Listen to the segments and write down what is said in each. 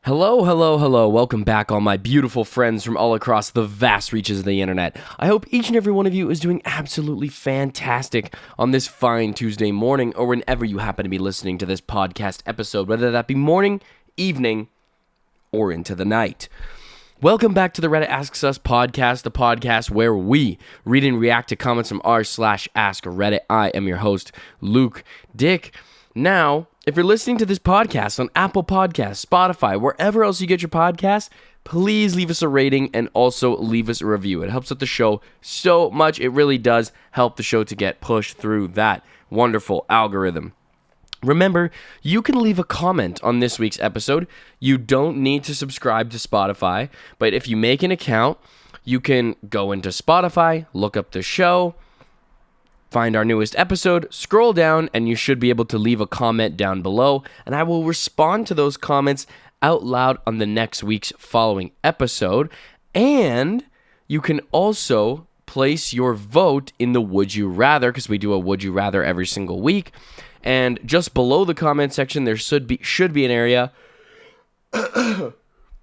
Hello, hello, hello. Welcome back, all my beautiful friends from all across the vast reaches of the internet. I hope each and every one of you is doing absolutely fantastic on this fine Tuesday morning or whenever you happen to be listening to this podcast episode, whether that be morning, evening, or into the night. Welcome back to the Reddit Asks Us podcast, the podcast where we read and react to comments from r/Ask Reddit. I am your host, Luke Dick. Now, if you're listening to this podcast on Apple Podcasts, Spotify, wherever else you get your podcasts, please leave us a rating and also leave us a review. It helps out the show so much. It really does help the show to get pushed through that wonderful algorithm. Remember, you can leave a comment on this week's episode. You don't need to subscribe to Spotify, but if you make an account, you can go into Spotify, look up the show, find our newest episode, scroll down, and you should be able to leave a comment down below, and I will respond to those comments out loud on the next week's following episode. And you can also place your vote in the Would You Rather, because we do a Would You Rather every single week. And just below the comment section, there should be an area,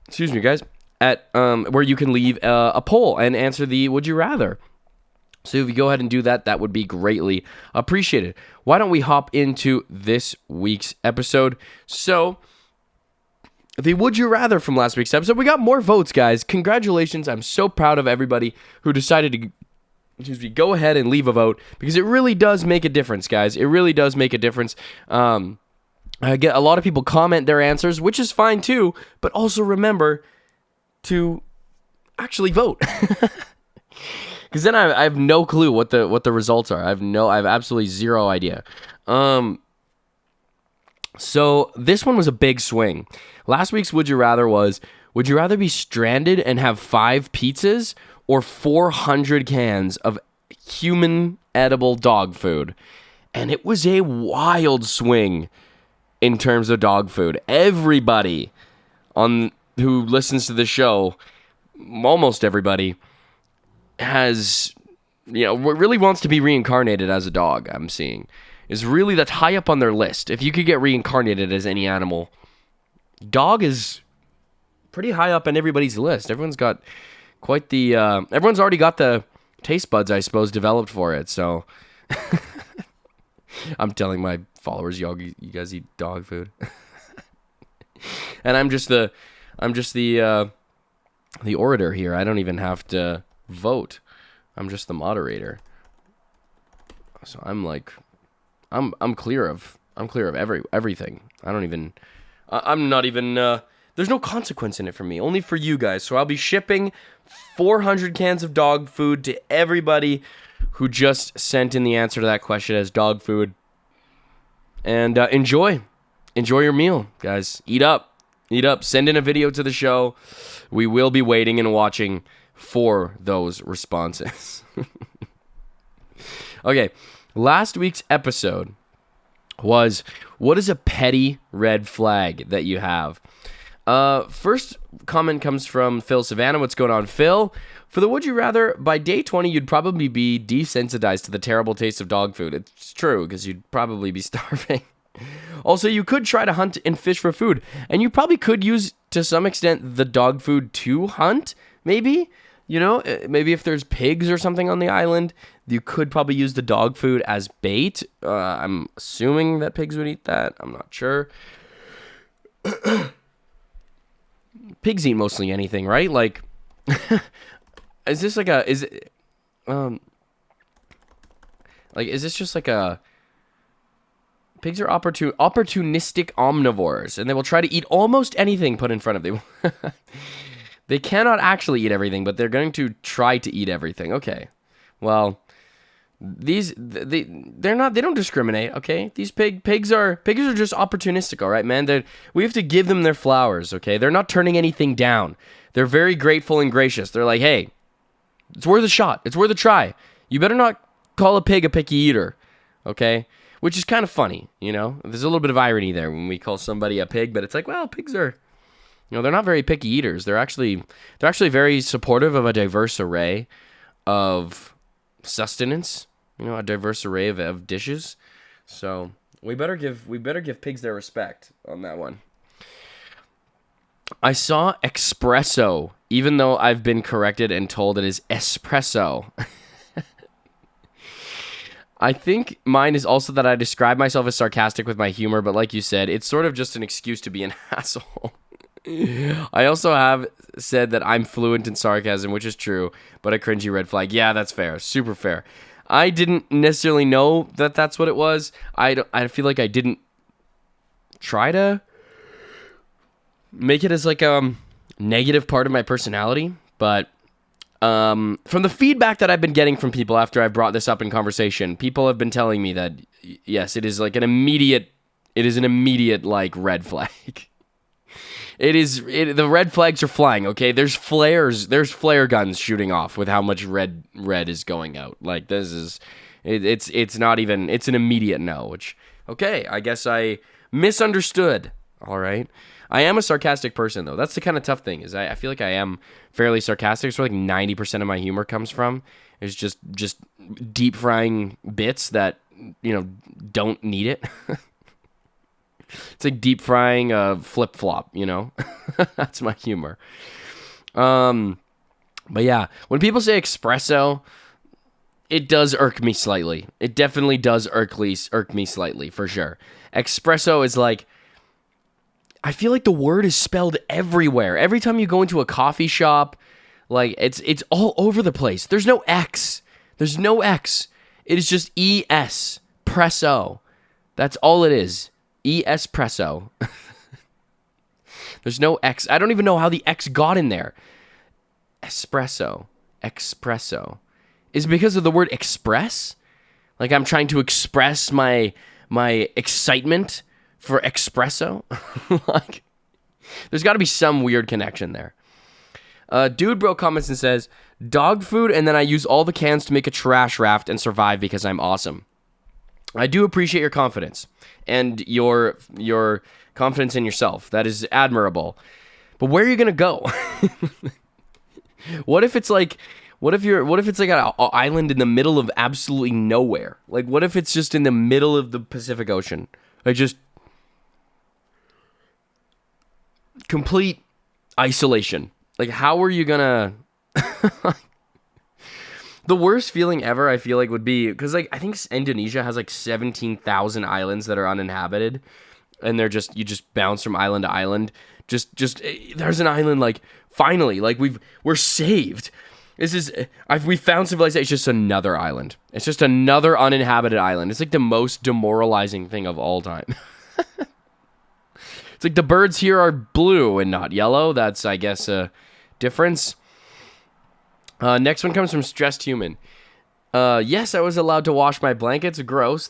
excuse me, guys, at where you can leave a poll and answer the Would You Rather. So if you go ahead and do that, that would be greatly appreciated. Why don't we hop into this week's episode? So, the Would You Rather from last week's episode, we got more votes, guys. Congratulations. I'm so proud of everybody who decided to go ahead and leave a vote, because it really does make a difference, guys. It really does make a difference. I get a lot of people comment their answers, which is fine too, but also remember to actually vote. Because then I have no clue what the results are. I have absolutely zero idea. So this one was a big swing. Last week's Would You Rather was, would you rather be stranded and have 5 pizzas or 400 cans of human edible dog food? And it was a wild swing in terms of dog food. Everybody who listens to the show, almost everybody, has, really wants to be reincarnated as a dog. I'm seeing that's high up on their list. If you could get reincarnated as any animal, dog is pretty high up on everybody's list. Everyone's got quite the everyone's already got the taste buds, I suppose, developed for it. So I'm telling my followers, you guys eat dog food. And I'm just the orator here. I don't even have to vote. I'm just the moderator. So I'm clear of everything. I'm not even there's no consequence in it for me, only for you guys. So I'll be shipping 400 cans of dog food to everybody who just sent in the answer to that question as dog food. And enjoy your meal, guys. Eat up. Send in a video to the show. We will be waiting and watching for those responses. Okay, last week's episode was, what is a petty red flag that you have? First comment comes from Phil Savannah. What's going on, Phil? For the Would You Rather, by day 20, you'd probably be desensitized to the terrible taste of dog food. It's true, because you'd probably be starving. Also, you could try to hunt and fish for food, and you probably could use, to some extent, the dog food to hunt, maybe? Maybe if there's pigs or something on the island, you could probably use the dog food as bait. I'm assuming that pigs would eat that. I'm not sure. Pigs eat mostly anything, right? Like, is this like a, is it, like, is this just like a, pigs are opportunistic omnivores, and they will try to eat almost anything put in front of them. They cannot actually eat everything, but they're going to try to eat everything. Okay. Well, they don't discriminate, okay? These pigs are just opportunistic, all right, man? We have to give them their flowers, okay? They're not turning anything down. They're very grateful and gracious. They're like, "Hey, it's worth a shot. It's worth a try. You better not call a pig a picky eater." Okay? Which is kind of funny, There's a little bit of irony there when we call somebody a pig, but it's like, well, pigs are, they're not very picky eaters. They're actually very supportive of a diverse array of sustenance, a diverse array of dishes. So we better give pigs their respect on that one. I saw espresso, even though I've been corrected and told it is espresso. I think mine is also that I describe myself as sarcastic with my humor, but like you said, it's sort of just an excuse to be an asshole. I also have said that I'm fluent in sarcasm, which is true, but a cringy red flag. Yeah, that's fair. Super fair. I didn't necessarily know that that's what it was. I feel like I didn't try to make it as like a negative part of my personality, but from the feedback that I've been getting from people after I brought this up in conversation, people have been telling me that yes, it is an immediate like red flag. The red flags are flying, okay? There's flare guns shooting off with how much red is going out. Like this is it's not even, it's an immediate no, which okay, I guess I misunderstood. All right. I am a sarcastic person, though. That's the kind of tough thing, is I feel like I am fairly sarcastic. So like 90% of my humor comes from is just deep frying bits that, don't need it. It's like deep frying a flip flop, That's my humor. But yeah, when people say espresso, it does irk me slightly. It definitely does irk me slightly, for sure. Espresso is like, I feel like the word is spelled everywhere. Every time you go into a coffee shop, like it's all over the place. There's no X. There's no X. It is just ES presso. That's all it is. ES presso. There's no X. I don't even know how the X got in there. Espresso. Is it because of the word express? Like I'm trying to express my excitement for espresso? Like, there's got to be some weird connection there. Dude Bro comments and says, dog food, and then I use all the cans to make a trash raft and survive because I'm awesome. I do appreciate your confidence and your confidence in yourself. That is admirable. But where are you gonna go? What if it's like an island in the middle of absolutely nowhere? Like, what if it's just in the middle of the Pacific Ocean? Like, just complete isolation. Like, how are you gonna... The worst feeling ever, I feel like, would be... Because, like, I think Indonesia has, like, 17,000 islands that are uninhabited. And they're just... You just bounce from island to island. Just there's an island, like, finally. Like, we're saved. We found civilization. It's just another island. It's just another uninhabited island. It's, like, the most demoralizing thing of all time. It's like the birds here are blue and not yellow. That's, I guess, a difference. Next one comes from Stressed Human. Yes, I was allowed to wash my blankets. Gross.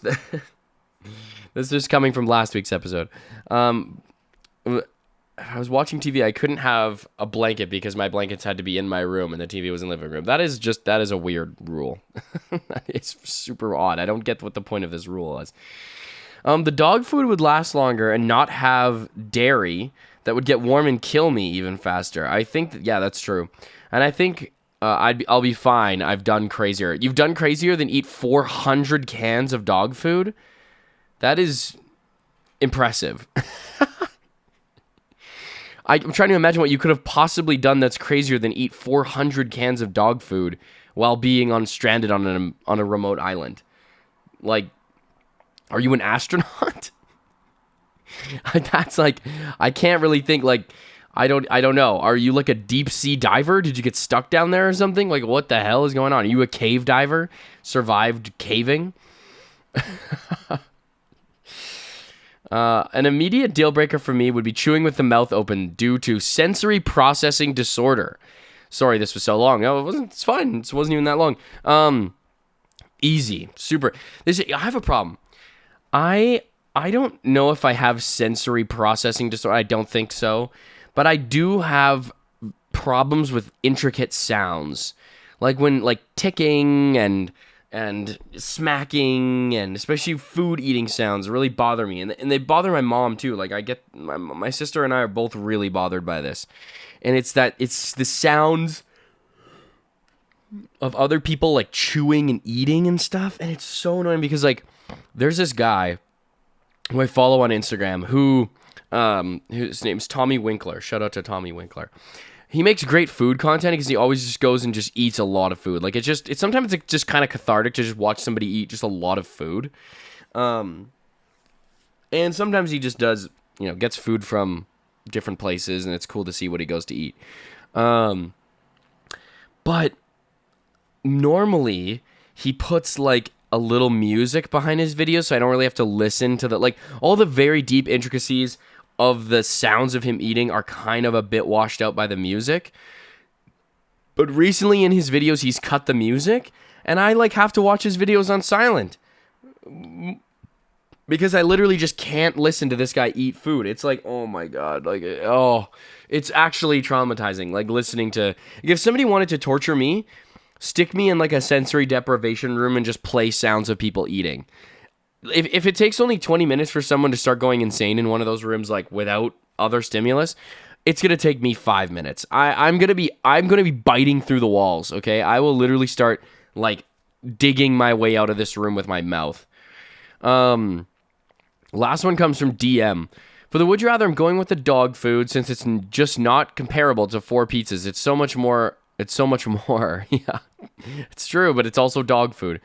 This is coming from last week's episode. I was watching TV. I couldn't have a blanket because my blankets had to be in my room and the TV was in the living room. That is a weird rule. It's super odd. I don't get what the point of this rule is. The dog food would last longer and not have dairy that would get warm and kill me even faster. I think yeah, that's true. And I think I'll be fine. I've done crazier. You've done crazier than eat 400 cans of dog food? That is impressive. I'm trying to imagine what you could have possibly done that's crazier than eat 400 cans of dog food while being stranded on a remote island. Like, are you an astronaut? That's like, I can't really think, like, I don't know. Are you like a deep sea diver? Did you get stuck down there or something? Like, what the hell is going on? Are you a cave diver? Survived caving? An immediate deal breaker for me would be chewing with the mouth open due to sensory processing disorder. Sorry, this was so long. No, it wasn't. It's fine. It wasn't even that long. Easy, super. I have a problem. I don't know if I have sensory processing disorder. I don't think so, but I do have problems with intricate sounds, like when ticking and smacking, and especially food eating sounds really bother me, and they bother my mom too. Like, I get my sister and I are both really bothered by this, and it's the sounds of other people like chewing and eating and stuff, and it's so annoying because like there's this guy who I follow on Instagram who His name's Tommy Winkler. Shout out to Tommy Winkler. He makes great food content because he always just goes and just eats a lot of food. Like sometimes it's just kind of cathartic to just watch somebody eat just a lot of food. And sometimes he just does, gets food from different places, and it's cool to see what he goes to eat. But normally he puts like a little music behind his videos, so I don't really have to listen to all the very deep intricacies of the sounds of him eating are kind of a bit washed out by the music. But recently in his videos, he's cut the music, and I have to watch his videos on silent because I literally just can't listen to this guy eat food. It's like, oh my God, it's actually traumatizing. Like listening to, if somebody wanted to torture me, stick me in a sensory deprivation room and just play sounds of people eating. If it takes only 20 minutes for someone to start going insane in one of those rooms, without other stimulus, it's gonna take me 5 minutes. I'm gonna be biting through the walls. Okay, I will literally start digging my way out of this room with my mouth. Last one comes from DM. For the would you rather, I'm going with the dog food since it's just not comparable to 4 pizzas. It's so much more. Yeah, it's true, but it's also dog food.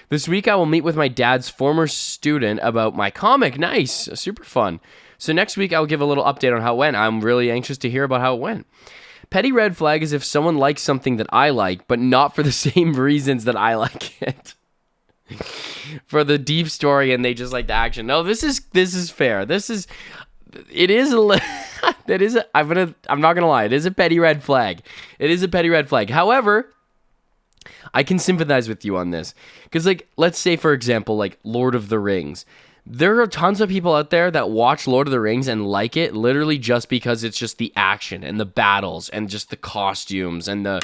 This week I will meet with my dad's former student about my comic. Nice. Super fun. So next week I'll give a little update on how it went. I'm really anxious to hear about how it went. Petty red flag is if someone likes something that I like, but not for the same reasons that I like it. For the deep story and they just like the action. No, this is fair. I'm not gonna lie, it is a petty red flag. However, I can sympathize with you on this. Because, let's say, for example, Lord of the Rings. There are tons of people out there that watch Lord of the Rings and like it literally just because it's just the action and the battles and just the costumes and the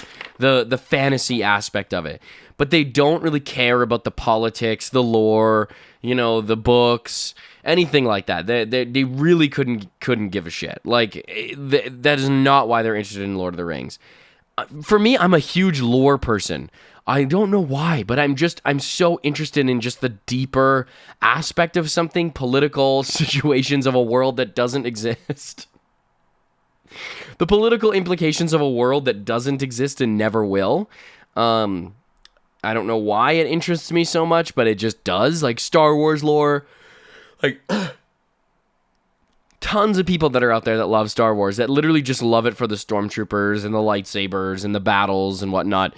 fantasy aspect of it. But they don't really care about the politics, the lore, the books, anything like that. They really couldn't give a shit. That is not why they're interested in Lord of the Rings. For me, I'm a huge lore person. I don't know why, but I'm so interested in just the deeper aspect of something, political situations of a world that doesn't exist. The political implications of a world that doesn't exist and never will. I don't know why it interests me so much, but it just does. Star Wars lore. Tons of people that are out there that love Star Wars, that literally just love it for the stormtroopers and the lightsabers and the battles and whatnot.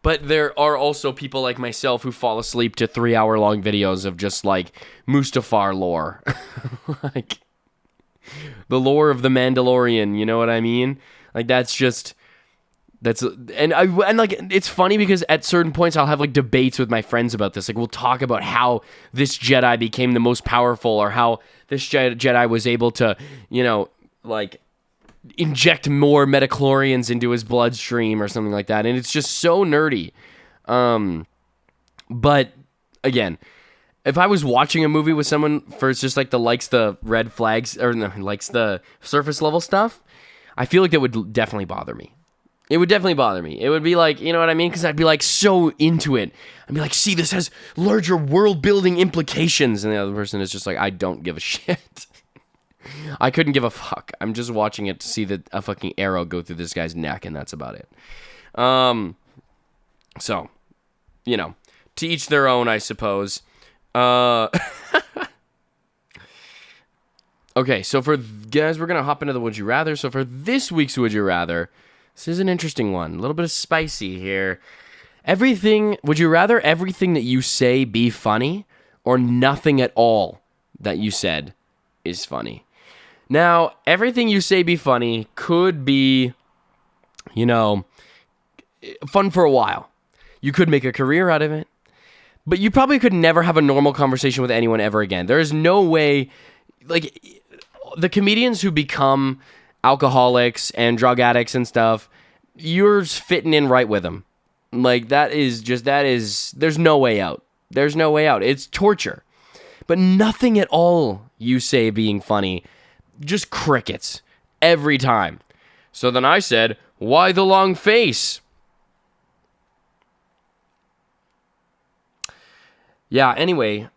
But there are also people like myself who fall asleep to 3-hour-long videos of just Mustafar lore. The lore of the Mandalorian, you know what I mean? It's funny because at certain points I'll have debates with my friends about this. We'll talk about how this Jedi became the most powerful, or how this Jedi was able to, inject more metachlorians into his bloodstream or something like that. And it's just so nerdy. But again, if I was watching a movie with someone for just likes the red flags or no, likes the surface level stuff, I feel like that would definitely bother me. It would definitely bother me. It would be you know what I mean? Because I'd be so into it. I'd be see, this has larger world building implications. And the other person is just I don't give a shit. I couldn't give a fuck. I'm just watching it to see a fucking arrow go through this guy's neck, and that's about it. So, to each their own, I suppose. Okay, so guys, we're going to hop into the Would You Rather. So for this week's Would You Rather, this is an interesting one. A little bit of spicy here. Would you rather everything that you say be funny, or nothing at all that you said is funny? Now, everything you say be funny could be, fun for a while. You could make a career out of it, but you probably could never have a normal conversation with anyone ever again. There is no way, the comedians who become alcoholics and drug addicts and stuff, you're fitting in right with them. There's no way out. There's no way out. It's torture. But nothing at all you say being funny, just crickets every time. So then I said, why the long face? Yeah, anyway,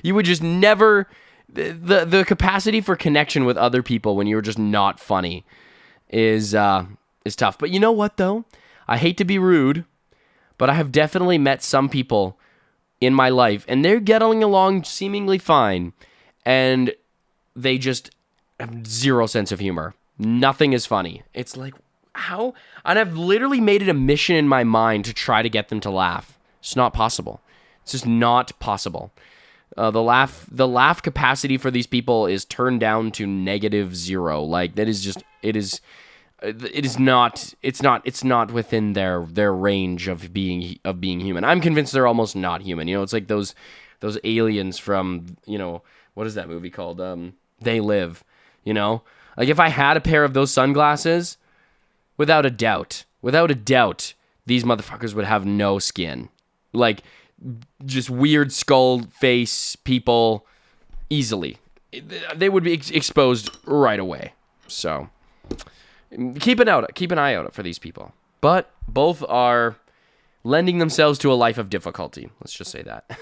you would just never, the capacity for connection with other people when you're just not funny is tough. But you know what, though? I hate to be rude, but I have definitely met some people in my life, and they're getting along seemingly fine, and they just have zero sense of humor. Nothing is funny. It's like, how? And I've literally made it a mission in my mind to try to get them to laugh. It's not possible. It's just not possible. The laugh capacity for these people is turned down to -0. Like, that is just, it's not within their range of being human. I'm convinced they're almost not human. You know, it's like those aliens from, you know, what is that movie called? They Live. You know, like, if I had a pair of those sunglasses, without a doubt, these motherfuckers would have no skin. Like, just weird skull face people, easily. They would be exposed right away. So keep an eye out for these people. But both are lending themselves to a life of difficulty. Let's just say that.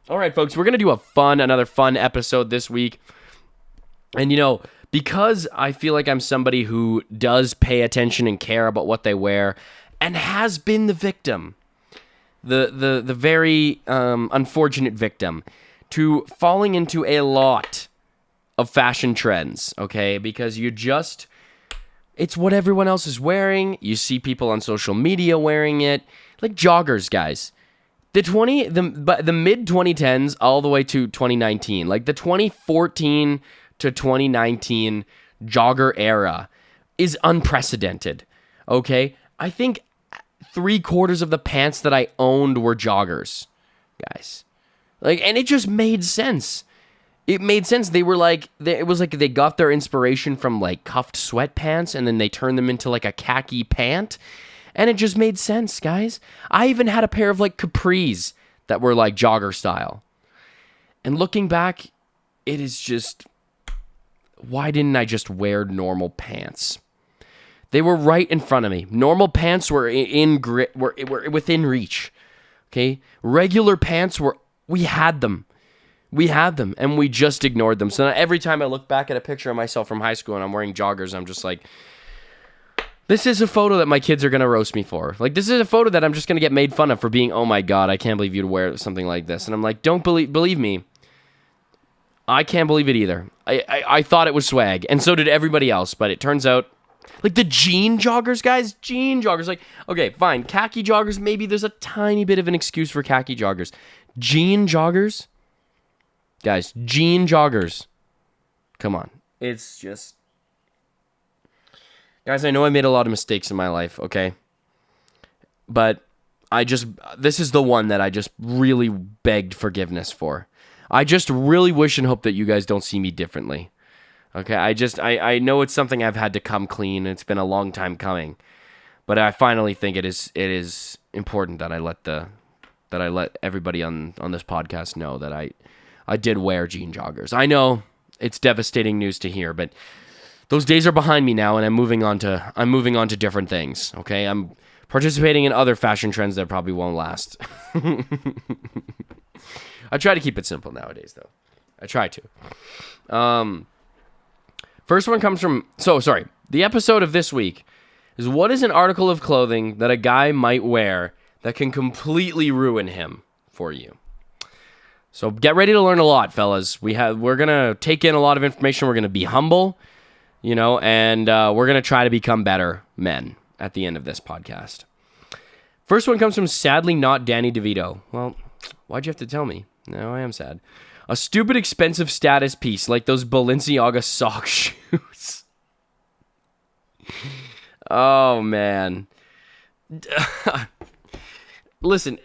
All right, folks, we're going to do another fun episode this week. And, you know, because I feel like I'm somebody who does pay attention and care about what they wear and has been the victim, the very unfortunate victim, to falling into a lot of fashion trends, okay? Because it's what everyone else is wearing. You see people on social media wearing it, like joggers, guys. The mid 2010s all the way to 2019, like the 2014 to 2019 jogger era is unprecedented, okay? I think 3/4 of the pants that I owned were joggers, guys. Like, and it just made sense. It made sense. It was like they got their inspiration from like cuffed sweatpants, and then they turned them into like a khaki pant, and it just made sense, guys. I even had a pair of like capris that were like jogger style. And looking back, it is just, why didn't I just wear normal pants? They were right in front of me. Normal pants were were within reach. Okay? Regular pants we had them. And we just ignored them. So now every time I look back at a picture of myself from high school and I'm wearing joggers, I'm just like, this is a photo that my kids are going to roast me for. Like, this is a photo that I'm just going to get made fun of for being, oh my God, I can't believe you'd wear something like this. And I'm like, don't believe me. I can't believe it either. I thought it was swag, and so did everybody else, but it turns out, like, the jean joggers, guys, like, okay, fine, khaki joggers, maybe there's a tiny bit of an excuse for khaki joggers. Jean joggers? Guys, jean joggers. Come on. It's just... Guys, I know I made a lot of mistakes in my life, okay? But this is the one that I just really begged forgiveness for. I just really wish and hope that you guys don't see me differently. Okay, I know it's something I've had to come clean. It's been a long time coming. But I finally think it is important that I let everybody on this podcast know that I did wear jean joggers. I know it's devastating news to hear, but those days are behind me now, and I'm moving on to different things. Okay, I'm participating in other fashion trends that probably won't last. I try to keep it simple nowadays, though. I try to. First one comes from... The episode of this week is, what is an article of clothing that a guy might wear that can completely ruin him for you? So get ready to learn a lot, fellas. We're going to take in a lot of information. We're going to be humble, you know, and we're going to try to become better men at the end of this podcast. First one comes from Sadly Not Danny DeVito. Well, why'd you have to tell me? No, I am sad. A stupid expensive status piece like those Balenciaga sock shoes. Oh, man. Listen.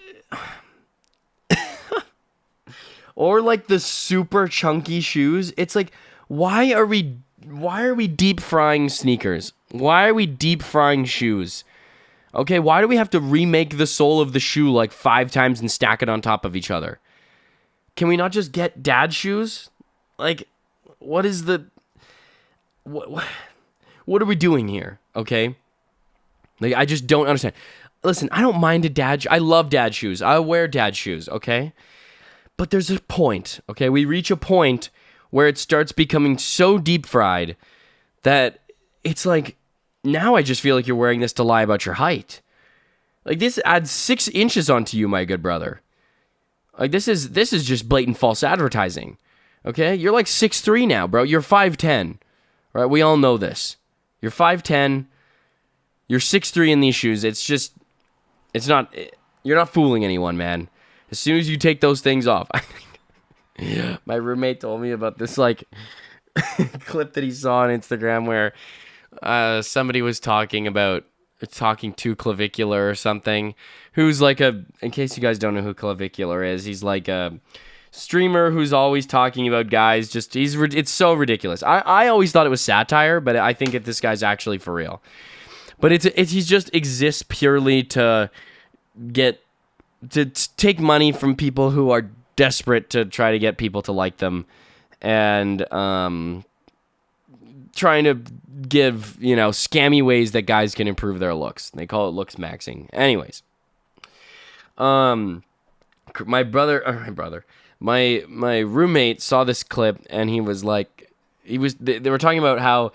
Or like the super chunky shoes. It's like, why are we deep frying sneakers? Why are we deep frying shoes? Okay, why do we have to remake the sole of the shoe like 5 times and stack it on top of each other? Can we not just get dad shoes? Like, what is the... What are we doing here, okay? Like, I just don't understand. Listen, I don't mind I love dad shoes. I wear dad shoes, okay? But there's a point, okay? We reach a point where it starts becoming so deep fried that it's like, now I just feel like you're wearing this to lie about your height. Like, this adds 6 inches onto you, my good brother. Like, this is just blatant false advertising, okay? You're like 6'3" now, bro. You're 5'10", right? We all know this. You're 5'10", you're 6'3" in these shoes. You're not fooling anyone, man. As soon as you take those things off, I think my roommate told me about this, like, clip that he saw on Instagram where somebody was talking to Clavicular or something, who's like in case you guys don't know who Clavicular is, he's like a streamer who's always talking about guys, it's so ridiculous. I always thought it was satire, but I think this guy's actually for real. But he just exists purely to take money from people who are desperate to try to get people to like them, and trying to give, scammy ways that guys can improve their looks. They call it looks maxing. Anyways, my roommate saw this clip, and he was like, they were talking about how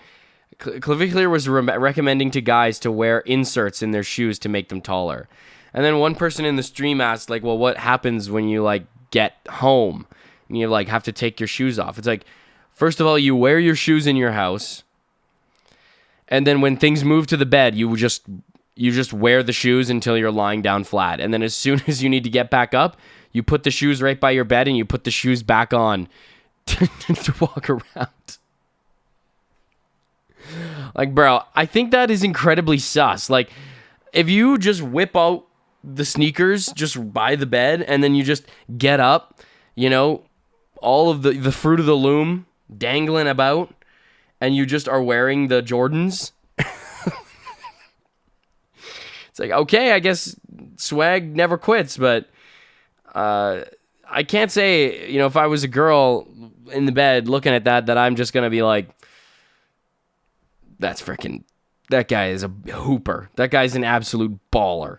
Clavicular was recommending to guys to wear inserts in their shoes to make them taller. And then one person in the stream asked, like, well, what happens when you, like, get home and you, like, have to take your shoes off? It's like, first of all, you wear your shoes in your house, and then when things move to the bed, you just wear the shoes until you're lying down flat. And then as soon as you need to get back up, you put the shoes right by your bed and you put the shoes back on to walk around. Like, bro, I think that is incredibly sus. Like, if you just whip out the sneakers just by the bed and then you just get up, all of the fruit of the loom dangling about, and you just are wearing the Jordans, it's like, okay, I guess swag never quits. But I can't say, if I was a girl in the bed looking at that I'm just gonna be like, that guy is a hooper. That guy's an absolute baller.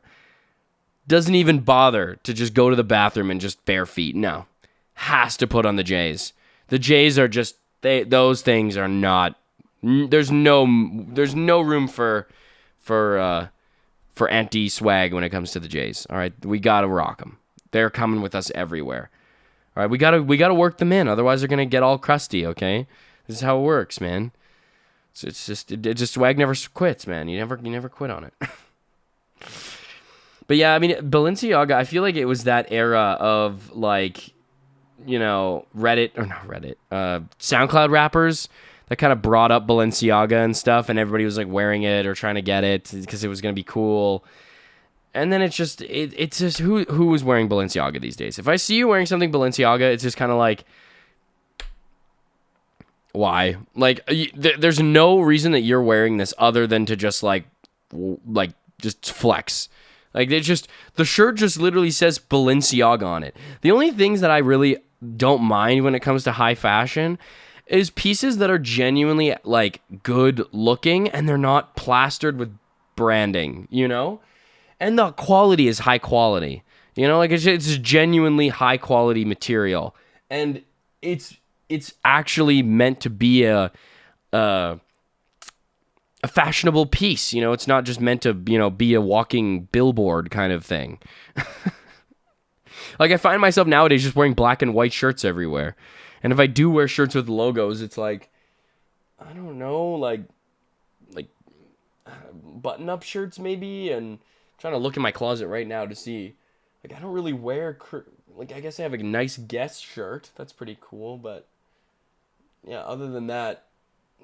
Doesn't even bother to just go to the bathroom and just bare feet. No. Has to put on the J's. The J's are just, those things are not, there's no room for anti-swag when it comes to the J's. All right, we got to rock them. They're coming with us everywhere. All right, we got to work them in, otherwise they're going to get all crusty, okay? This is how it works, man. So it's just swag never quits, man. You never quit on it. But yeah, I mean, Balenciaga, I feel like it was that era of, like, SoundCloud rappers that kind of brought up Balenciaga and stuff, and everybody was like wearing it or trying to get it because it was going to be cool. And then it's just who is wearing Balenciaga these days? If I see you wearing something Balenciaga, it's just kind of like, why? Like, there's no reason that you're wearing this other than to just just flex. Like, the shirt just literally says Balenciaga on it. The only things that I really don't mind when it comes to high fashion is pieces that are genuinely, like, good looking and they're not plastered with branding, And the quality is high quality, Like, it's genuinely high quality material. And it's actually meant to be a fashionable piece, it's not just meant to, be a walking billboard kind of thing. Like, I find myself nowadays just wearing black and white shirts everywhere. And if I do wear shirts with logos, it's like, I don't know, like button-up shirts maybe. And I'm trying to look in my closet right now to see, like, I don't really wear, I guess I have a nice Guess shirt. That's pretty cool, but yeah, other than that,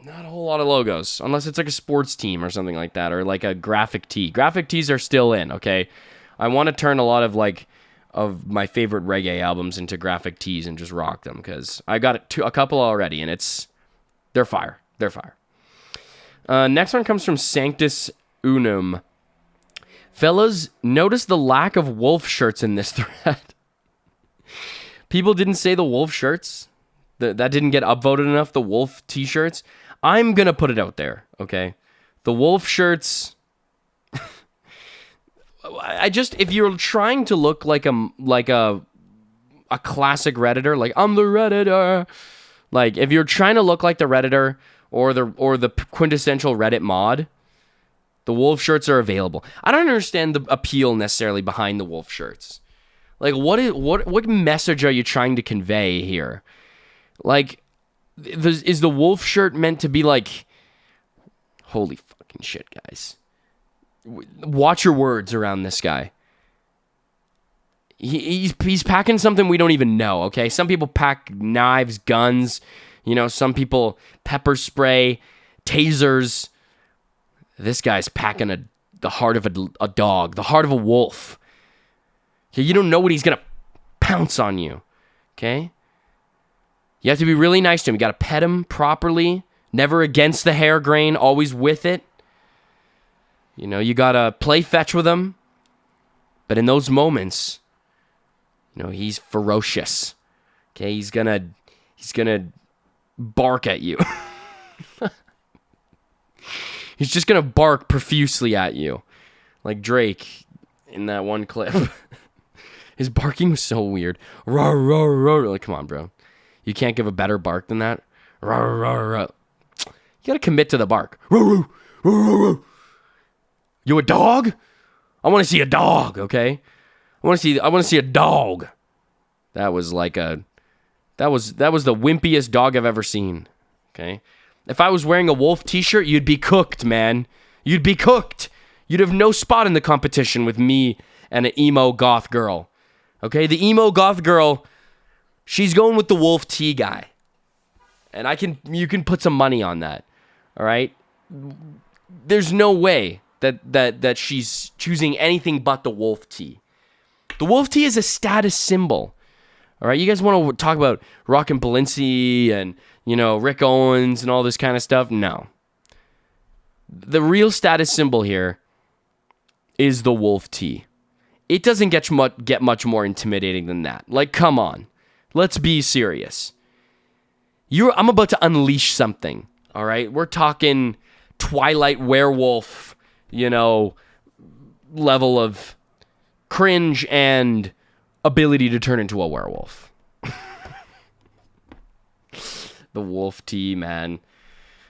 not a whole lot of logos, unless it's like a sports team or something like that, or like a graphic tee. Graphic tees are still in, okay? I want to turn a lot of of my favorite reggae albums into graphic tees and just rock them, because I got a couple already, and they're fire. They're fire. Next one comes from Sanctus Unum. Fellas, notice the lack of wolf shirts in this thread. People didn't say the wolf shirts. That didn't get upvoted enough, the wolf t-shirts. I'm going to put it out there, okay? The wolf shirts, if you're trying to look like a a classic Redditor, like I'm the Redditor. Like if you're trying to look like the Redditor or the quintessential Reddit mod, the wolf shirts are available. I don't understand the appeal necessarily behind the wolf shirts. Like what message are you trying to convey here? Like is the wolf shirt meant to be like, holy fucking shit, guys. Watch your words around this guy. He's packing something we don't even know, okay? Some people pack knives, guns, some people pepper spray, tasers. This guy's packing the heart of a dog, the heart of a wolf. Okay, you don't know what he's going to pounce on you, okay? You have to be really nice to him. You got to pet him properly, never against the hair grain, always with it. You got to play fetch with him. But in those moments, he's ferocious. Okay, he's gonna bark at you. He's just gonna bark profusely at you, like Drake in that one clip. His barking was so weird. Roar, roar, roar. Like, come on, bro. You can't give a better bark than that. Roar, roar, roar. You gotta commit to the bark. Roar, roar, roar, roar. You a dog? I want to see a dog. Okay, I want to see a dog. That was like that was the wimpiest dog I've ever seen. Okay? If I was wearing a wolf t-shirt, you'd be cooked, man. You'd be cooked. You'd have no spot in the competition with me and an emo goth girl. Okay? The emo goth girl, she's going with the wolf T guy. And you can put some money on that. All right? There's no way that she's choosing anything but the wolf T. The wolf T is a status symbol. All right, you guys want to talk about rockin' Balenci and, Rick Owens and all this kind of stuff? No. The real status symbol here is the wolf T. It doesn't get much more intimidating than that. Like, come on. Let's be serious. I'm about to unleash something, all right? We're talking Twilight werewolf, level of cringe and ability to turn into a werewolf. The wolf T, man.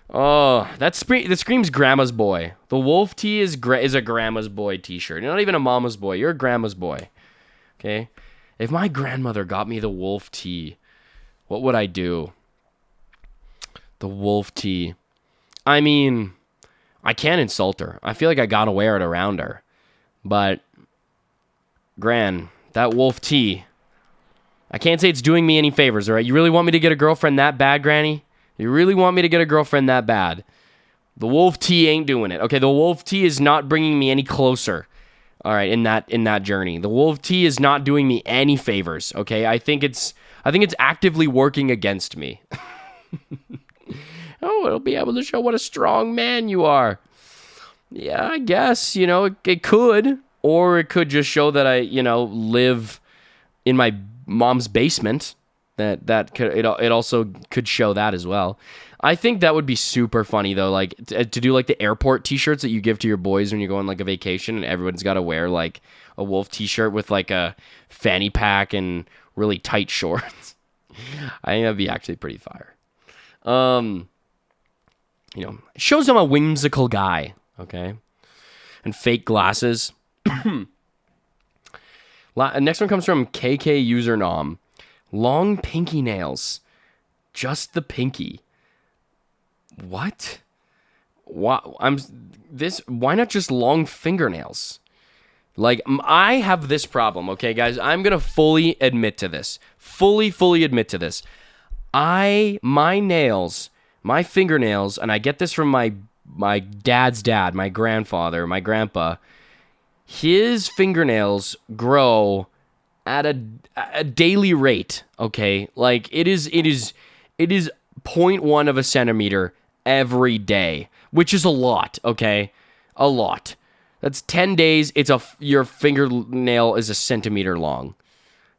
Oh, that screams grandma's boy. The wolf T is a grandma's boy t-shirt. You're not even a mama's boy. You're a grandma's boy. Okay? If my grandmother got me the wolf T, what would I do? The wolf T. I mean, I can't insult her. I feel like I gotta wear it around her. But, Gran, that wolf T, I can't say it's doing me any favors, all right? You really want me to get a girlfriend that bad, Granny? You really want me to get a girlfriend that bad? The wolf T ain't doing it. Okay, the wolf T is not bringing me any closer. All right, in that journey. The wolf T is not doing me any favors, okay? I think it's actively working against me. Oh, it'll be able to show what a strong man you are. Yeah, I guess, it could. Or it could just show that I, live in my mom's basement. It also could show that as well. I think that would be super funny though, like to do like the airport t-shirts that you give to your boys when you go on like a vacation and everyone's got to wear like a wolf t-shirt with like a fanny pack and really tight shorts. I think that'd be actually pretty fire. Shows I'm a whimsical guy, okay? And fake glasses. Next one comes from KK User Nom. Long pinky nails. Just the pinky. What? Why not just long fingernails? Like, I have this problem, okay, guys? I'm going to fully admit to this. Fully admit to this. My nails, my fingernails, and I get this from my dad's dad, my grandfather, my grandpa. His fingernails grow at a daily rate, okay? Like, it is 0.1 of a centimeter every day, which is a lot, okay? A lot. That's 10 days. Your fingernail is a centimeter long.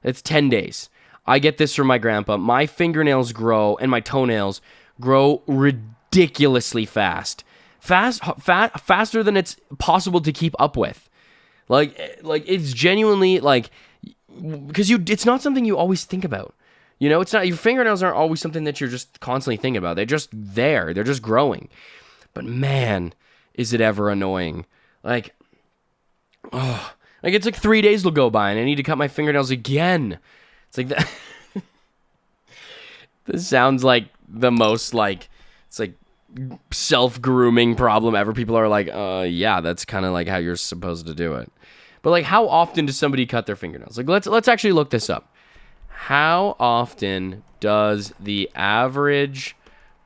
It's 10 days. I get this from my grandpa. My fingernails grow and my toenails grow ridiculously fast. Faster than it's possible to keep up with. Like it's genuinely like because it's not something you always think about. You know, it's not, your fingernails aren't always something that you're just constantly thinking about. They're just there. They're just growing. But man, is it ever annoying. Like, it's like 3 days will go by and I need to cut my fingernails again. It's like that. This sounds like the most like, it's like self-grooming problem ever. People are like, yeah, that's kind of like how you're supposed to do it. But like, how often does somebody cut their fingernails? Like, let's actually look this up. How often does the average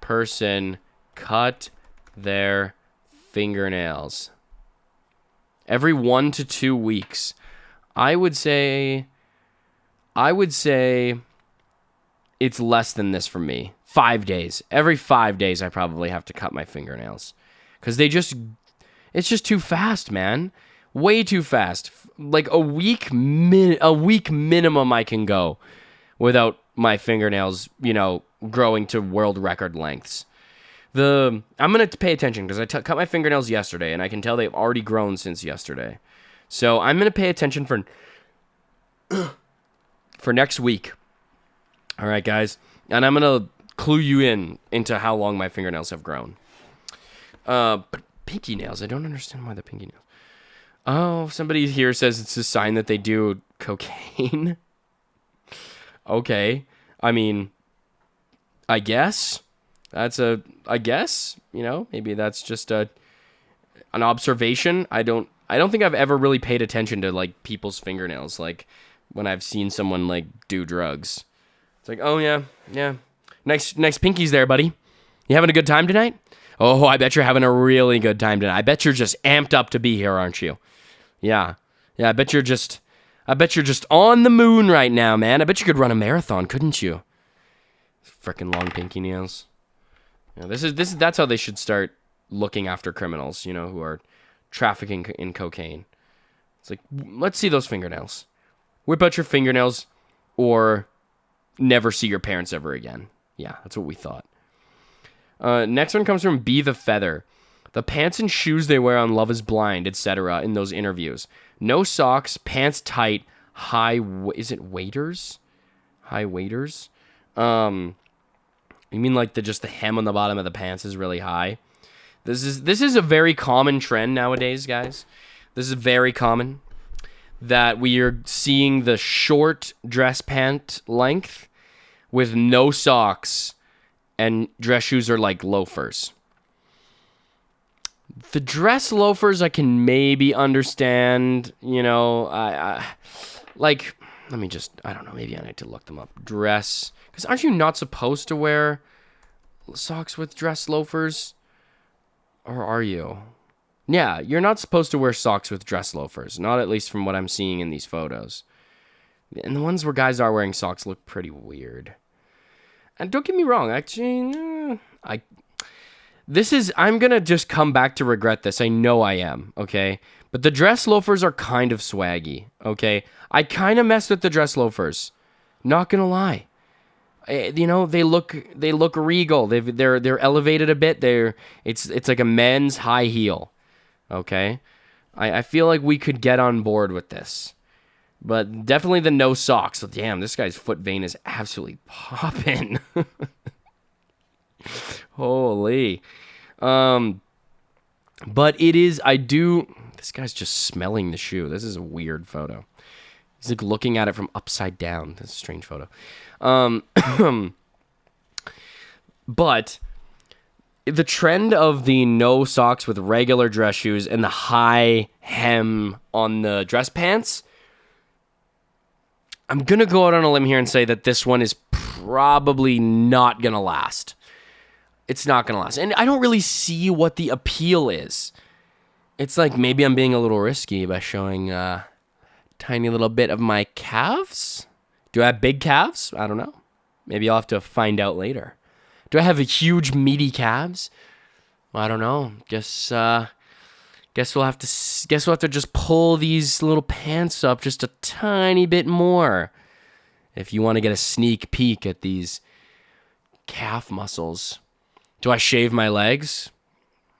person cut their fingernails? Every 1 to 2 weeks. I would say it's less than this for me. 5 days. Every 5 days I probably have to cut my fingernails. Because it's just too fast, man. Way too fast. Like a week minimum I can go without my fingernails, growing to world record lengths. I'm going to pay attention because I cut my fingernails yesterday, and I can tell they've already grown since yesterday. So I'm going to pay attention for next week. All right, guys. And I'm going to clue you into how long my fingernails have grown. But pinky nails, I don't understand why the pinky nails. Oh, somebody here says it's a sign that they do cocaine. Okay. I mean, I guess. I guess, maybe that's just an observation. I don't think I've ever really paid attention to like people's fingernails, like when I've seen someone like do drugs. It's like, oh yeah. Nice pinkies there, buddy. You having a good time tonight? Oh, I bet you're having a really good time tonight. I bet you're just amped up to be here, aren't you? Yeah, I bet you're just on the moon right now, man. I bet you could run a marathon, couldn't you? Frickin' long pinky nails. Yeah, that's how they should start looking after criminals, who are trafficking in cocaine. It's like, let's see those fingernails. Whip out your fingernails or never see your parents ever again. Yeah, that's what we thought. Next one comes from Be the Feather. The pants and shoes they wear on Love is Blind, etc. in those interviews. No socks, pants tight, is it waders? High waders? You mean like just the hem on the bottom of the pants is really high? This is a very common trend nowadays, guys. This is very common that we are seeing the short dress pant length with no socks, and dress shoes are like loafers. The dress loafers I can maybe understand, I don't know, maybe I need to look them up. Dress, because aren't you not supposed to wear socks with dress loafers? Or are you? Yeah, you're not supposed to wear socks with dress loafers, not at least from what I'm seeing in these photos. And the ones where guys are wearing socks look pretty weird. And don't get me wrong, actually, I'm going to just come back to regret this. I know I am, okay? But the dress loafers are kind of swaggy, okay? I kind of mess with the dress loafers. Not going to lie. They look regal. They're elevated a bit. It's like a men's high heel, okay? I feel like we could get on board with this. But definitely the no socks. Damn, this guy's foot vein is absolutely popping. Holy. But it is, this guy's just smelling the shoe. This is a weird photo. He's like looking at it from upside down. That's a strange photo. But the trend of the no socks with regular dress shoes and the high hem on the dress pants, I'm going to go out on a limb here and say that this one is probably not going to last. It's not going to last. And I don't really see what the appeal is. It's like maybe I'm being a little risky by showing a tiny little bit of my calves. Do I have big calves? I don't know. Maybe I'll have to find out later. Do I have a huge meaty calves? Well, I don't know. Guess we'll have to just pull these little pants up just a tiny bit more if you want to get a sneak peek at these calf muscles. Do I shave my legs?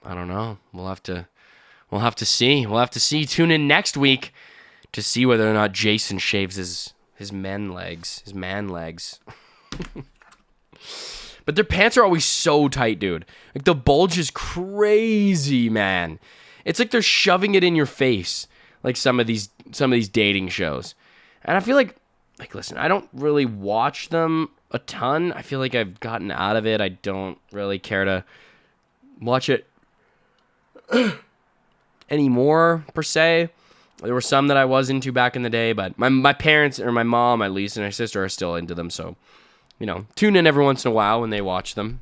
I don't know. We'll have to see. We'll have to see. Tune in next week to see whether or not Jason shaves his His man legs. But their pants are always so tight, dude. Like, the bulge is crazy, man. It's like they're shoving it in your face, like some of these dating shows. And I feel like listen, I don't really watch them a ton. I feel like I've gotten out of it. I don't really care to watch it anymore, per se. There were some that I was into back in the day, but my parents, or my mom at least, and my sister are still into them, so, you know, tune in every once in a while when they watch them.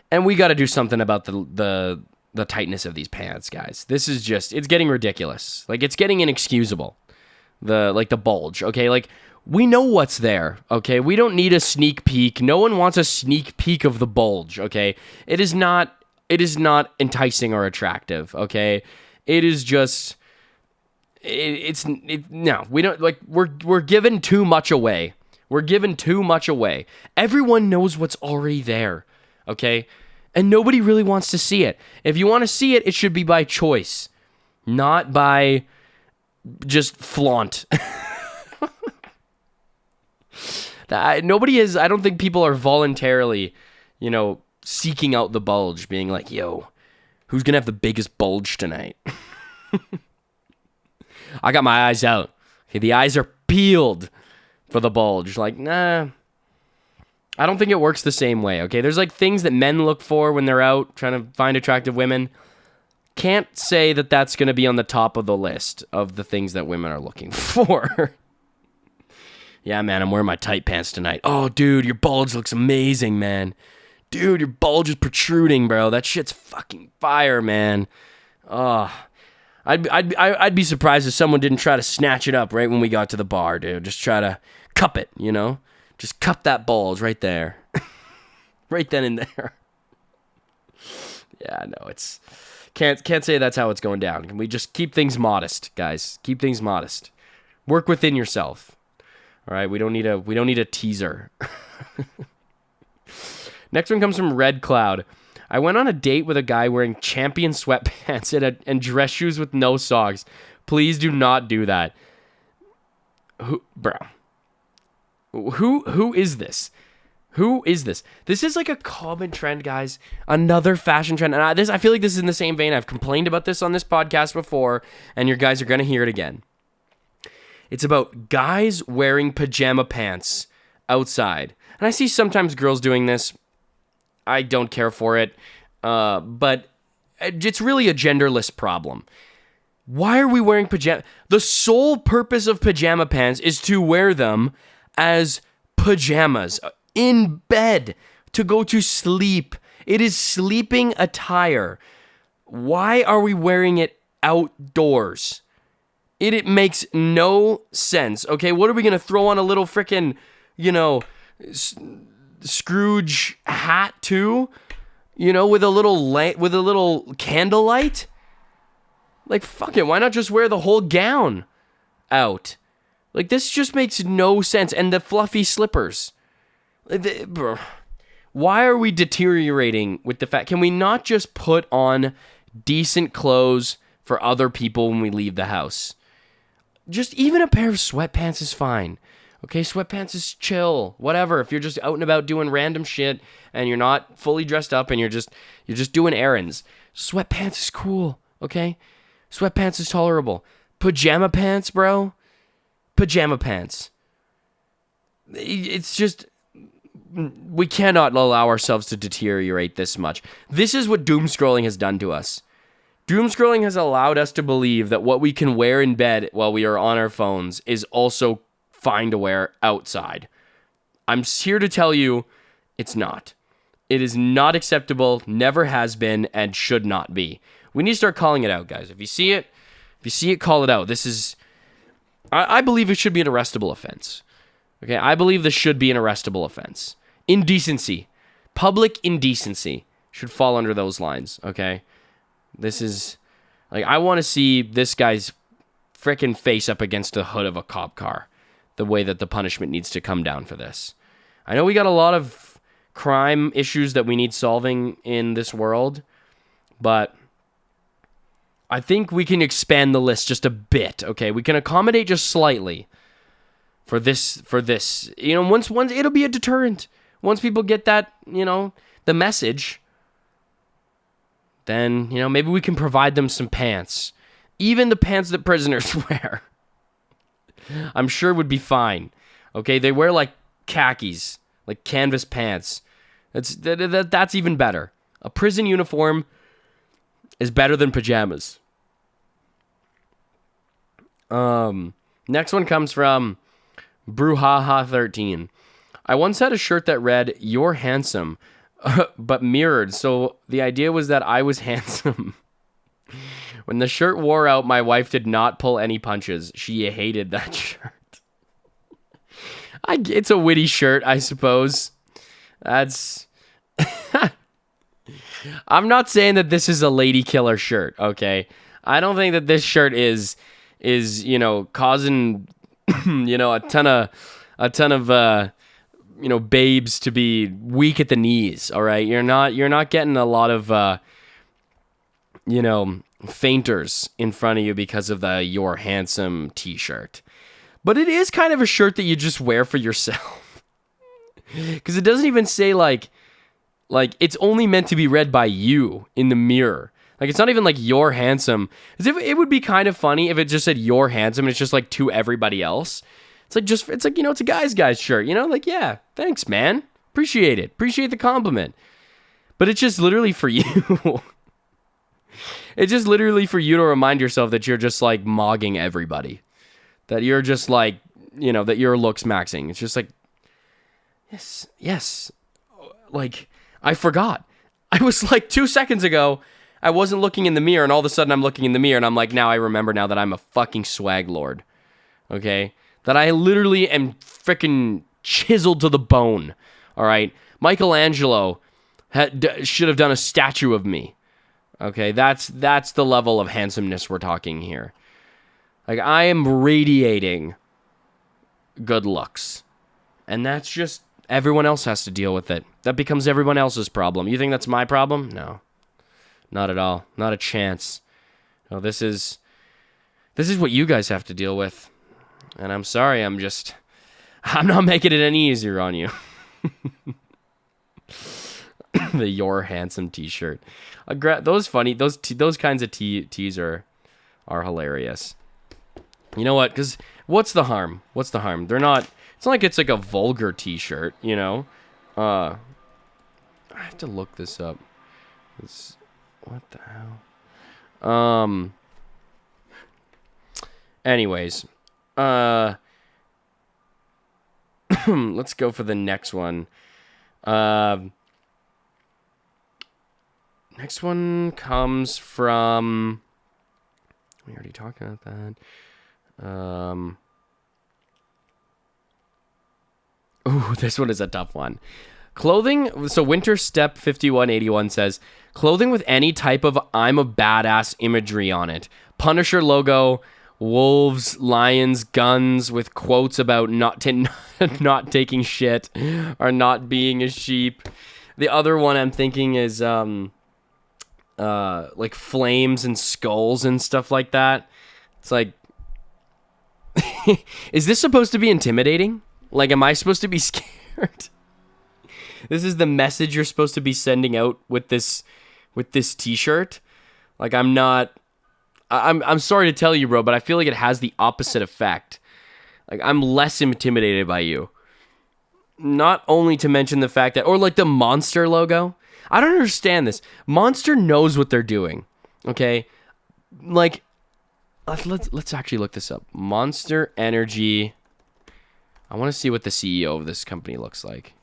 And we got to do something about the tightness of these pants, guys. This is just, it's getting ridiculous. Like, it's getting inexcusable. The bulge, okay? Like, we know what's there, okay? We don't need a sneak peek. No one wants a sneak peek of the bulge, okay? It is not enticing or attractive, okay? It is just, no, we don't, like, we're giving too much away. We're giving too much away. Everyone knows what's already there, okay? And nobody really wants to see it. If you want to see it, it should be by choice, not by just flaunt. Nobody is, I don't think people are voluntarily, you know, seeking out the bulge, being like, yo, who's going to have the biggest bulge tonight? I got my eyes out. Okay, the eyes are peeled for the bulge. Like, nah. I don't think it works the same way, okay? There's like things that men look for when they're out trying to find attractive women. Can't say that that's going to be on the top of the list of the things that women are looking for. Yeah, man, I'm wearing my tight pants tonight. Oh, dude, your bulge looks amazing, man. Dude, your bulge is protruding, bro. That shit's fucking fire, man. Oh, I'd be surprised if someone didn't try to snatch it up right when we got to the bar, dude. Just try to cup it, you know? Just cup that bulge right there. Right then and there. Yeah, no, it's... Can't say that's how it's going down. Can we just keep things modest, guys? Keep things modest. Work within yourself. All right, we don't need a teaser. Next one comes from Red Cloud. I went on a date with a guy wearing Champion sweatpants and dress shoes with no socks. Please do not do that. Who is this? Who is this? This is like a common trend, guys. Another fashion trend. And I feel like this is in the same vein. I've complained about this on this podcast before, and your guys are going to hear it again. It's about guys wearing pajama pants outside. And I see sometimes girls doing this. I don't care for it. But it's really a genderless problem. Why are we wearing pajama? The sole purpose of pajama pants is to wear them as pajamas in bed to go to sleep. It is sleeping attire. Why are we wearing it outdoors? It makes no sense. Okay, what are we gonna throw on a little frickin', you know, Scrooge hat too? You know, with a little candlelight? Like, fuck it, why not just wear the whole gown out? Like, this just makes no sense. And the fluffy slippers. Why are we deteriorating with the fact? Can we not just put on decent clothes for other people when we leave the house? Just even a pair of sweatpants is fine. Okay, sweatpants is chill. Whatever. If you're just out and about doing random shit and you're not fully dressed up and you're just doing errands, sweatpants is cool. Okay? Sweatpants is tolerable. Pajama pants, bro? Pajama pants. It's just... We cannot allow ourselves to deteriorate this much. This is what doom scrolling has done to us. Doom scrolling has allowed us to believe that what we can wear in bed while we are on our phones is also fine to wear outside. I'm here to tell you it's not. It is not acceptable, never has been, and should not be. We need to start calling it out, guys. If you see it, call it out. This is... I believe it should be an arrestable offense. Okay, I believe this should be an arrestable offense. Indecency. Public indecency should fall under those lines, okay? This is... Like, I want to see this guy's frickin' face up against the hood of a cop car. The way that the punishment needs to come down for this. I know we got a lot of crime issues that we need solving in this world, but I think we can expand the list just a bit, okay? We can accommodate just slightly. for this. You know, once it'll be a deterrent. Once people get that, you know, the message, then, you know, maybe we can provide them some pants. Even the pants that prisoners wear. I'm sure would be fine. Okay, they wear like khakis, like canvas pants. That's even better. A prison uniform is better than pajamas. Next one comes from Bruhaha13. I once had a shirt that read, "You're handsome," but mirrored, so the idea was that I was handsome. When the shirt wore out, my wife did not pull any punches. She hated that shirt. It's a witty shirt, I suppose. That's... I'm not saying that this is a lady killer shirt, okay? I don't think that this shirt is you know, causing you know, a ton of you know, babes to be weak at the knees, all right? You're not getting a lot of you know, fainters in front of you because of the "You're handsome" t-shirt. But it is kind of a shirt that you just wear for yourself. Because it doesn't even say like it's only meant to be read by you in the mirror. Like, it's not even like "You're handsome." As if it would be kind of funny if it just said "You're handsome" and it's just like to everybody else. It's like, you know, it's a guy's shirt, you know? Like, yeah, thanks, man. Appreciate it. Appreciate the compliment. But it's just literally for you. It's just literally for you to remind yourself that you're just like mogging everybody. That you're just like, you know, that you're looks maxing. It's just like, yes. Like, I forgot. I was like 2 seconds ago, I wasn't looking in the mirror, and all of a sudden I'm looking in the mirror and I'm like, now I remember now that I'm a fucking swag lord. Okay? That I literally am freaking chiseled to the bone. All right? Michelangelo should have done a statue of me. Okay? That's the level of handsomeness we're talking here. Like, I am radiating good looks. And that's just, everyone else has to deal with it. That becomes everyone else's problem. You think that's my problem? No. Not at all. Not a chance. No, this is what you guys have to deal with. And I'm sorry, I'm not making it any easier on you. The "You're handsome" t-shirt. Those kinds of tees are hilarious. You know what? Because what's the harm? It's not like it's like a vulgar t-shirt, you know? I have to look this up. What the hell? Anyways. Let's go for the next one. Next one comes from... We already talked about that. Ooh, this one is a tough one. Clothing, so Winter Step 5181 says, clothing with any type of "I'm a badass" imagery on it. Punisher logo, wolves, lions, guns with quotes about not taking shit or not being a sheep. The other one I'm thinking is like flames and skulls and stuff like that. It's like, is this supposed to be intimidating? Like, am I supposed to be scared? This is the message you're supposed to be sending out with this t-shirt? Like, I'm sorry to tell you, bro, but I feel like it has the opposite effect. Like, I'm less intimidated by you. Not only to mention the fact that, or like the Monster logo. I don't understand this. Monster knows what they're doing. Okay? Like, let's actually look this up. Monster Energy. I want to see what the CEO of this company looks like.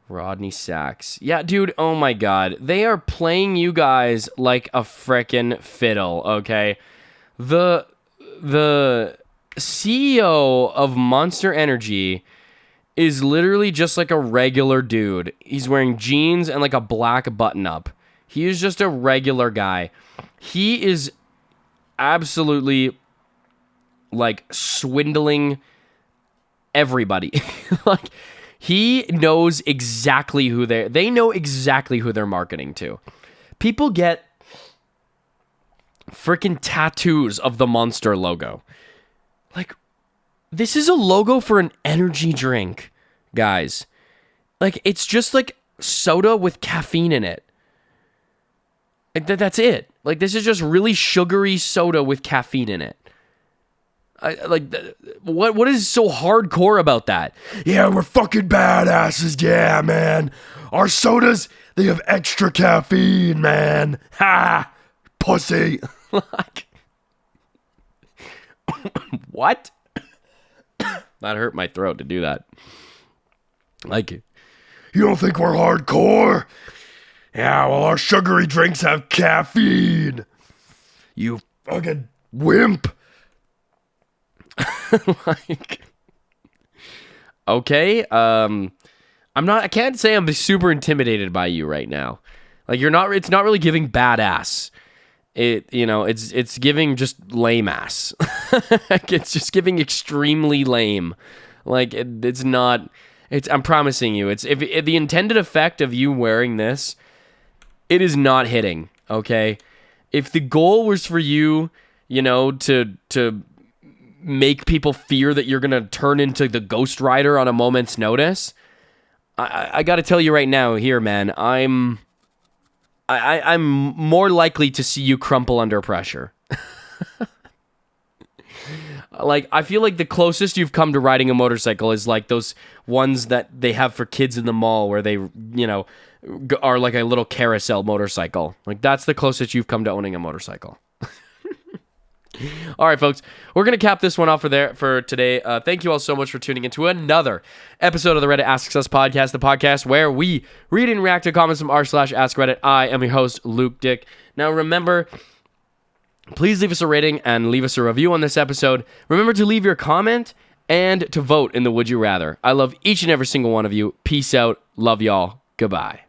Rodney Sachs. Yeah, dude, oh my god. They are playing you guys like a frickin' fiddle, okay? The CEO of Monster Energy is literally just like a regular dude. He's wearing jeans and like a black button-up. He is just a regular guy. He is absolutely like swindling everybody. Like, he knows exactly who they know exactly who they're marketing to. People get freaking tattoos of the Monster logo. Like, This is a logo for an energy drink, guys. Like, it's just like soda with caffeine in it. Like, that's it. Like, this is just really sugary soda with caffeine in it. What is so hardcore about that? Yeah, we're fucking badasses, yeah, man. Our sodas, they have extra caffeine, man. Ha! Pussy. Like, what? That hurt my throat to do that. Like, You don't think we're hardcore? Yeah, well, our sugary drinks have caffeine. You fucking wimp. like, okay, I can't say I'm super intimidated by you right now. Like, it's not really giving badass. It's giving just lame ass. Like, it's just giving extremely lame. Like, I'm promising you, if the intended effect of you wearing this, it is not hitting, okay? If the goal was for you, to make people fear that you're gonna turn into the Ghost Rider on a moment's notice, I gotta tell you right now, here, man, I'm more likely to see you crumple under pressure. Like, I feel like the closest you've come to riding a motorcycle is like those ones that they have for kids in the mall where they, are like a little carousel motorcycle. Like, that's the closest you've come to owning a motorcycle. All right, folks, we're going to cap this one off for today. Thank you all so much for tuning into another episode of the Reddit Asks Us podcast, the podcast where we read and react to comments from r/AskReddit. I am your host, Luke Dick. Now, remember, please leave us a rating and leave us a review on this episode. Remember to leave your comment and to vote in the Would You Rather. I love each and every single one of you. Peace out. Love y'all. Goodbye.